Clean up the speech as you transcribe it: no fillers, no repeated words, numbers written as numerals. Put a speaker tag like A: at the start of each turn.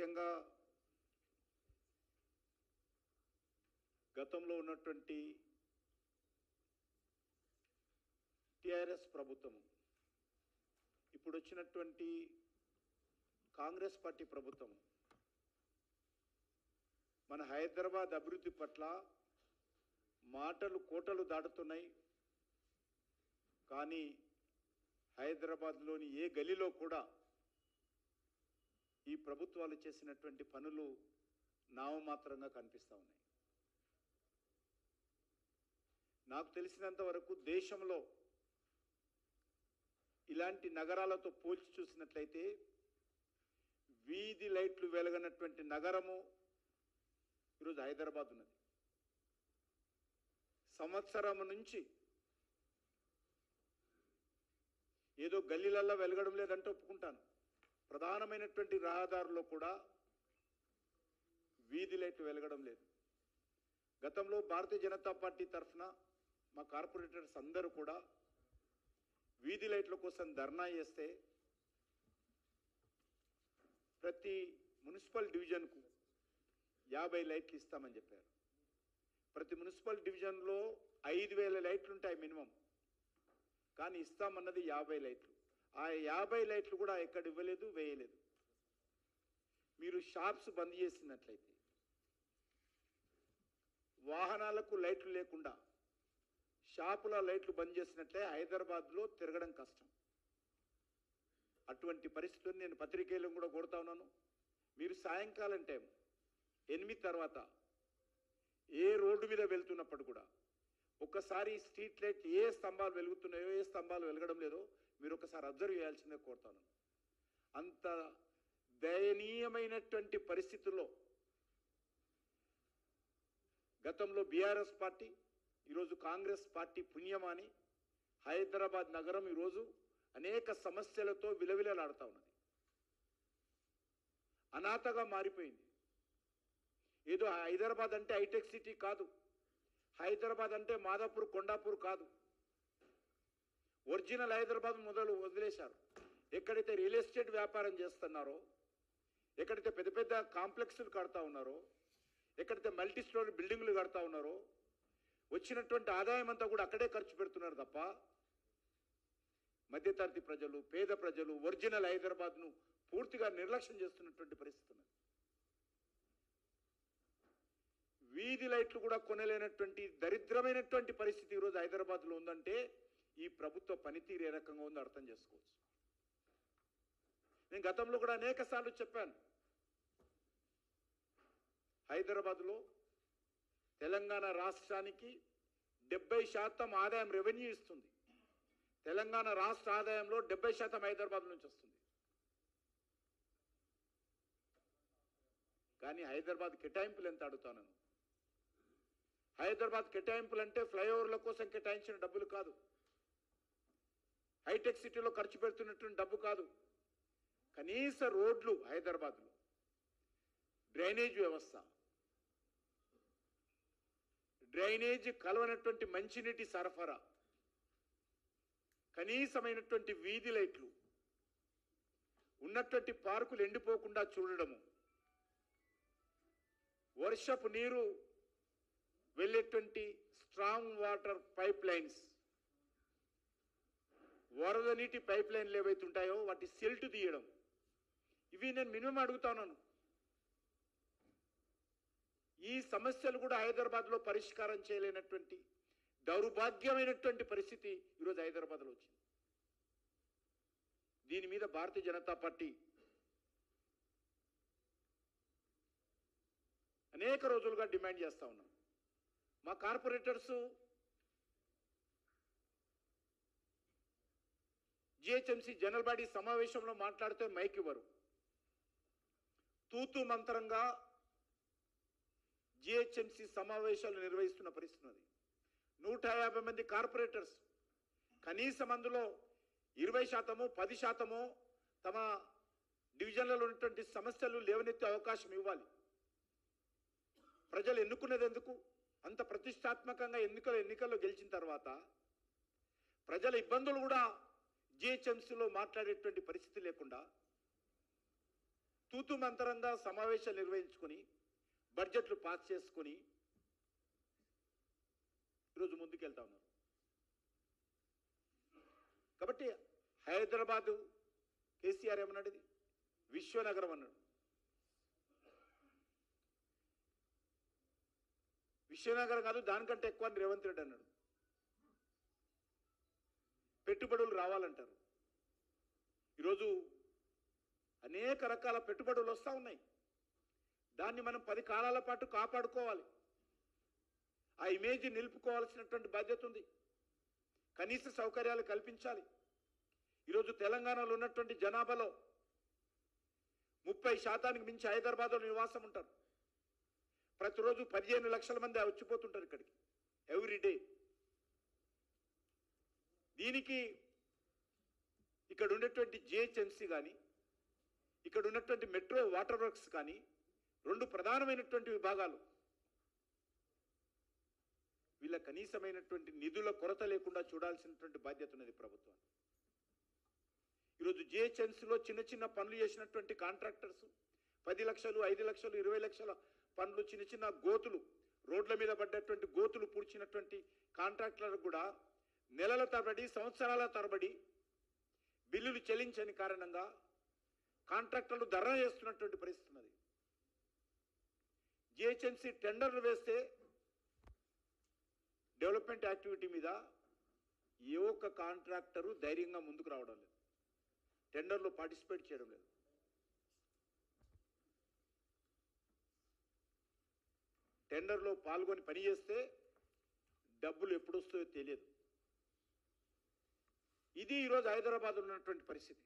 A: ముఖ్యంగా గతంలో ఉన్నటువంటి టిఆర్ఎస్ ప్రభుత్వం, ఇప్పుడు వచ్చినటువంటి కాంగ్రెస్ పార్టీ ప్రభుత్వం మన హైదరాబాద్ అభివృద్ధి పట్ల మాటలు కోటలు దాటుతున్నాయి. కానీ హైదరాబాద్లోని ఏ గలీలో కూడా ఈ ప్రభుత్వాలు చేసినటువంటి పనులు నామమాత్రంగా కనిపిస్తూ ఉన్నాయి. నాకు తెలిసినంత వరకు దేశంలో ఇలాంటి నగరాలతో పోల్చి చూసినట్లయితే వీధి లైట్లు వెలగనటువంటి నగరము ఈరోజు హైదరాబాద్ ఉన్నది. సంవత్సరం నుంచి ఏదో గల్లీలల్లో వెలగడం లేదంటే ఒప్పుకుంటాను. ప్రధానమైనటువంటి రహదారుల్లో కూడా వీధి లైట్లు వెలగడం లేదు. గతంలో భారతీయ జనతా పార్టీ తరఫున మా కార్పొరేటర్స్ అందరూ కూడా వీధి లైట్ల కోసం ధర్నా చేస్తే ప్రతి మున్సిపల్ డివిజన్కు 50 లైట్లు ఇస్తామని చెప్పారు. ప్రతి మున్సిపల్ డివిజన్లో 5,000 లైట్లు ఉంటాయి మినిమం, కానీ ఇస్తామన్నది 50 లైట్లు. ఆ 50 లైట్లు కూడా ఎక్కడ ఇవ్వలేదు, వేయలేదు. మీరు షాప్స్ బంద్ చేసినట్లయితే, వాహనాలకు లైట్లు లేకుండా షాపుల లైట్లు బంద్ చేసినట్లే హైదరాబాద్లో తిరగడం కష్టం. అటువంటి పరిస్థితులు నేను పత్రికేయులను కూడా కోరుతా ఉన్నాను. మీరు సాయంకాలం టైం 8 తర్వాత ఏ రోడ్డు మీద వెళ్తున్నప్పుడు కూడా ఒక్కసారి స్ట్రీట్ లైట్ ఏ స్తంభాలు వెలుగుతున్నాయో, ఏ స్తంభాలు వెలగడం లేదో మీరు ఒకసారి అబ్జర్వ్ చేయాల్సిందే కోరుతాను. అంత దయనీయమైనటువంటి పరిస్థితుల్లో గతంలో బీఆర్ఎస్ పార్టీ, ఈరోజు కాంగ్రెస్ పార్టీ పుణ్యమాని హైదరాబాద్ నగరం ఈరోజు అనేక సమస్యలతో విలవిలలాడుతూ ఉన్నది. అనాథగా మారిపోయింది. ఏదో హైదరాబాద్ అంటే హైటెక్ సిటీ కాదు, హైదరాబాద్ అంటే మాదాపూర్, కొండాపూర్ కాదు. ఒరిజినల్ హైదరాబాద్ మొదలు వదిలేశారు. ఎక్కడైతే రియల్ ఎస్టేట్ వ్యాపారం చేస్తున్నారో, ఎక్కడైతే పెద్ద పెద్ద కాంప్లెక్స్లు కడతా ఉన్నారో, ఎక్కడైతే మల్టీ స్టోరీ బిల్డింగ్లు కడతా ఉన్నారో, వచ్చినటువంటి ఆదాయం అంతా కూడా అక్కడే ఖర్చు పెడుతున్నారు తప్ప మధ్యతరగతి ప్రజలు, పేద ప్రజలు ఒరిజినల్ హైదరాబాద్ను పూర్తిగా నిర్లక్ష్యం చేస్తున్నటువంటి పరిస్థితి ఉన్నది. వీధి లైట్లు కూడా కొనలేనటువంటి దరిద్రమైనటువంటి పరిస్థితి ఈరోజు హైదరాబాద్లో ఉందంటే ఈ ప్రభుత్వ పనితీరు ఏ రకంగా ఉందో అర్థం చేసుకోవచ్చు. నేను గతంలో కూడా అనేక సార్లు చెప్పాను, హైదరాబాద్లో తెలంగాణ రాష్ట్రానికి 70% ఆదాయం రెవెన్యూ ఇస్తుంది. తెలంగాణ రాష్ట్ర ఆదాయంలో 70% హైదరాబాద్ నుంచి వస్తుంది. కానీ హైదరాబాద్ కేటాయింపులు ఎంత అడుగుతాను. హైదరాబాద్ కేటాయింపులు అంటే ఫ్లైఓవర్ల కోసం కేటాయించిన డబ్బులు కాదు, హైటెక్ సిటీలో ఖర్చు పెడుతున్నటువంటి డబ్బు కాదు. కనీస రోడ్లు హైదరాబాద్లో, డ్రైనేజ్ వ్యవస్థ, డ్రైనేజ్ కలవనటువంటి మంచినీటి సరఫరా, కనీసమైనటువంటి వీధి లైట్లు, ఉన్నటువంటి పార్కులు ఎండిపోకుండా చూడడము, వర్షపు నీరు వెళ్ళేటువంటి స్ట్రాంగ్ వాటర్ పైప్ లైన్స్, వరద నీటి పైప్ లైన్లు ఏవైతే ఉంటాయో వాటి సెల్ట్ తీయడం, ఇవి నేను మినిమం అడుగుతాను. ఈ సమస్యలు కూడా హైదరాబాద్లో పరిష్కారం చేయలేనటువంటి దౌర్భాగ్యమైనటువంటి పరిస్థితి ఈరోజు హైదరాబాద్లో వచ్చింది. దీని మీద భారతీయ జనతా పార్టీ అనేక రోజులుగా డిమాండ్ చేస్తూ ఉన్నాం. మా కార్పొరేటర్స్ జిహెచ్ఎంసీ జనరల్ బాడీ సమావేశంలో మాట్లాడితే మైక్ ఇవ్వరు. తూతూ మంత్రంగా జిహెచ్ఎంసీ సమావేశాలు నిర్వహిస్తున్న పరిస్థితి ఉన్నది. 150 మంది కార్పొరేటర్స్, కనీసం అందులో 20%, 10% తమ డివిజన్లలో ఉన్నటువంటి సమస్యలు లేవనెత్తే అవకాశం ఇవ్వాలి. ప్రజలు ఎన్నుకున్నది ఎందుకు? అంత ప్రతిష్టాత్మకంగా ఎన్నికల్లో గెలిచిన తర్వాత ప్రజల ఇబ్బందులు కూడా జిహెచ్ఎంసీలో మాట్లాడేటువంటి పరిస్థితి లేకుండా తూతు మంతరంగా సమావేశాలు నిర్వహించుకొని బడ్జెట్లు పాస్ చేసుకొని ఈరోజు ముందుకెళ్తా ఉన్నారు. కాబట్టి హైదరాబాదు కేసీఆర్ ఏమన్నాడు, ఇది విశ్వనగరం అన్నాడు. విశ్వనగరం కాదు, దానికంటే ఎక్కువ అని రేవంత్ రెడ్డి అన్నాడు. పెట్టుబడులు రావాలంటారు. ఈరోజు అనేక రకాల పెట్టుబడులు వస్తూ ఉన్నాయి. దాన్ని మనం 10 కాలాల పాటు కాపాడుకోవాలి. ఆ ఇమేజ్ నిలుపుకోవాల్సినటువంటి బాధ్యత ఉంది. కనీస సౌకర్యాలు కల్పించాలి. ఈరోజు తెలంగాణలో ఉన్నటువంటి జనాభాలో 30% మించి హైదరాబాద్లో నివాసం ఉంటారు. ప్రతిరోజు 15 లక్షల మంది వచ్చిపోతుంటారు ఇక్కడికి ఎవ్రీడే. దీనికి ఇక్కడ ఉన్నటువంటి జిహెచ్ఎంసీ కానీ, ఇక్కడ ఉన్నటువంటి మెట్రో వాటర్ వర్క్స్ కానీ 2 ప్రధానమైనటువంటి విభాగాలు. వీళ్ళ కనీసమైనటువంటి నిధుల కొరత లేకుండా చూడాల్సినటువంటి బాధ్యత ఉన్నది ప్రభుత్వం. ఈరోజు జిహెచ్ఎంసీలో చిన్న చిన్న పనులు చేసినటువంటి కాంట్రాక్టర్స్ 10 లక్షలు, 5 లక్షలు, 20 లక్షల పనులు, చిన్న చిన్న గోతులు, రోడ్ల మీద పడ్డటువంటి గోతులు పూడ్చినటువంటి కాంట్రాక్టర్లకు కూడా నెలల తరబడి, సంవత్సరాల తరబడి బిల్లులు చెల్లించని కారణంగా కాంట్రాక్టర్లు ధర్నా చేస్తున్నటువంటి పరిస్థితి ఉన్నది. జిహెచ్ఎంసీ టెండర్లు వేస్తే డెవలప్మెంట్ యాక్టివిటీ మీద ఏ ఒక్క కాంట్రాక్టరు ధైర్యంగా ముందుకు రావడం లేదు, టెండర్లో పార్టిసిపేట్ చేయడం లేదు. టెండర్లో పాల్గొని పని చేస్తే డబ్బులు ఎప్పుడు వస్తాయో తెలియదు. ఇది ఈరోజు హైదరాబాద్లో ఉన్నటువంటి పరిస్థితి.